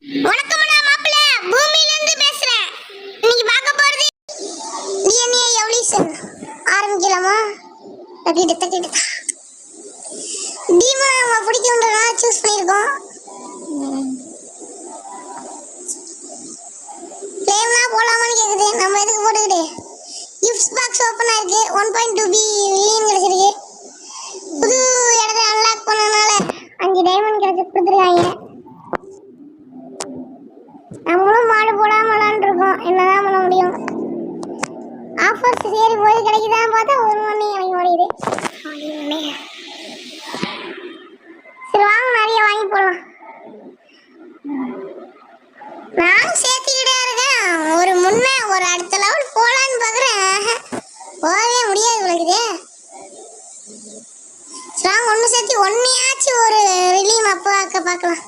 வணக்கம்டா மாப்ள, பூமியில இருந்து பேசுறேன். இன்னைக்கு பார்க்க போறது டிஎன்ஏ எவல்யூஷன். ஆரம்பிக்கலாமா? தட்டிட்டு டீமா நம்ம பிடிக்கும்ன்றதா சூஸ் பண்ணிருக்கோம். ஃப்ளேம்னா போலாமான்னு கேக்குது. நம்ம எதுக்கு போட்டுக்கிட்டு? கிஃப்ட்ஸ் பாக்ஸ் ஓபன் ஆயிருக்கு. 1.2 பில்லியன் கிடைச்சிருக்கு. புது இடத்தை அன்லாக் பண்ணனால 5 டைமண்ட் கிடைச்சு கொடுத்துருக்காங்க. நம்மளும் மாடு போடாம விளாண்டுருக்கோம். என்னதான் பண்ண முடியும்? ஆஃபர்ஸ் சரி போய் கிடைக்குதான்னு பார்த்தா ஒரு மணி எனக்கு ஓடிடுது. சரி வாங்க, நிறைய வாங்கி போடலாம். நானும் சேர்த்துக்கிட்டே இருக்கேன். ஒரு அடுத்த லெவல் போலான்னு பார்க்குறேன். போகவே முடியாது உங்களுக்கு. சரி ஒன்று சேர்த்து ஒன்னையாச்சும் ஒரு ரிலீம் அப்போ பார்க்கலாம்.